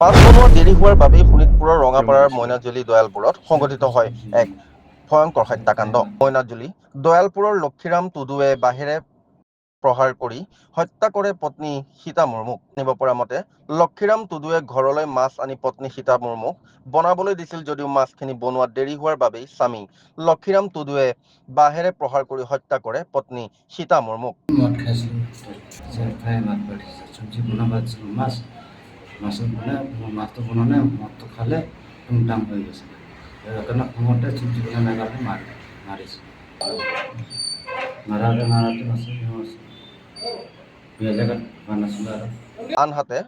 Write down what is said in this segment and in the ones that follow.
মাছ বনোৱা দেৰি হোৱাৰ বাবেই শোণিতপুৰৰ ৰঙাপাৰাৰ মইনাজুলি দয়ালপুৰত সংঘটিত হয় এক ভয়ংকৰ হত্যাকাণ্ড। মইনাজুলি দয়ালপুৰৰ লক্ষীৰাম টুডুৱে বাঁহেৰে প্ৰহাৰ কৰি হত্যা কৰে পত্নী সীতা মুৰ্মুক। নিব পৰা মতে লক্ষীৰাম টুডুৱে ঘৰলৈ মাছ আনি পত্নী সীতা মুৰ্মুক বনাবলৈ দিছিল যদিও মাছখিনি বনোৱাত দেৰি হোৱাৰ বাবেই স্বামী লক্ষীৰাম টুডুৱে বাঁহেৰে প্ৰহাৰ কৰি হত্যা কৰে পত্নী সীতা মুৰ্মুক। মদ খাইছিলোঁ খাই মাত পাতিছে চব্জি বনাব মাছ মাছটো বনালে মদটো খালে টুংটাং হৈ গৈছে সেইকাৰণে খঙতে চব্জি বনাই কাৰণে মাৰিছে মাৰাতে নাছিল জেগাত হোৱা নাছিল আৰু আনহাতে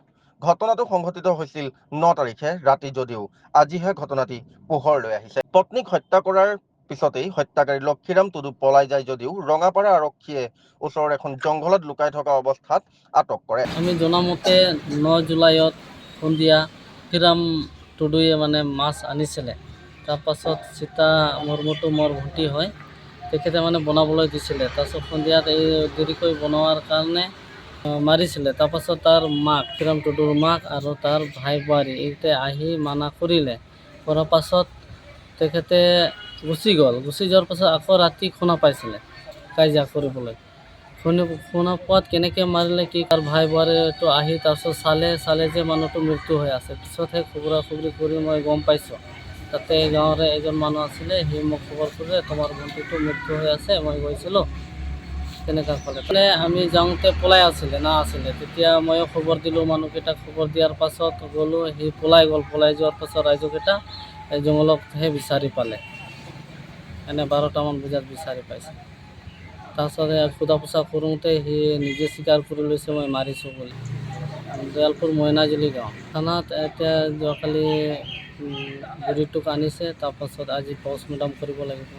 ঘটনাটো সংঘটিত হৈছিল 9 তাৰিখে ৰাতি যদিও আজিহে ঘটনাটি পোহৰলৈ আহিছে। পত্নীক হত্যা কৰাৰ পিছতেই হত্যাকাৰী লক্ষীৰাম টুডু পলাই যায় যদিও ৰঙাপাৰা আৰক্ষীয়ে ওচৰৰ এখন জংঘলত লুকাই থকা অৱস্থাত আটক কৰে। আমি জনামতে 9 জুলাইত সন্ধিয়া লক্ষীৰাম টুডুৱে মাছ আনিছিলে। তাৰপাছত সীতা মুৰ্মুটো মোৰ ভণ্টি হয়, তেখেতে বনাবলৈ দিছিলে। তাৰপাছত সন্ধিয়াত এই দেৰিকৈ বনোৱাৰ কাৰণে মাৰিছিলে। তাৰপাছত তাৰ মাক লক্ষীৰাম টুডুৰ মাক আৰু তাৰ ভাই বোৱাৰী এইতে আহি মানা কৰিলে। কৰাৰ পাছত তেখেতে গুচি যোৱাৰ পাছত আকৌ ৰাতি শুনা পাইছিলে কাজিয়া কৰিবলৈ। শুনা পোৱাত কেনেকৈ মাৰিলে কি তাৰ ভাই বোৱাৰীটো আহি তাৰপিছত চালে যে মানুহটো মৃত্যু হৈ আছে। পিছতহে খুবৰা খুবৰি কৰি মই গম পাইছোঁ। তাতে গাঁৱৰে এজন মানুহ আছিলে, সি মোক খবৰ কৰিলে তোমাৰ ভণ্টিটো মৃত্যু হৈ আছে, মই গৈছিলোঁ তেনেকুৱা ক'লে। আমি যাওঁতে পলাই নাছিলে। তেতিয়া ময়ো খবৰ দিলোঁ, মানুহকেইটাক খবৰ দিয়াৰ পাছত গ'লোঁ, সি পলাই যোৱাৰ পাছত ৰাইজকেইটা জংঘলতহে বিচাৰি পালে। 12টামান বজাত বিচাৰি পাইছে। তাৰপাছত সোধা পোছা কৰোঁতে সি নিজে স্বীকাৰ কৰি লৈছে মই মাৰিছোঁ বুলি। দয়ালপুৰ মইনাজুলি গাঁও থানাত এতিয়া যোৱাকালি বুঢ়ীটোক আনিছে, তাৰপাছত আজি পষ্টমৰ্টম কৰিব লাগিব।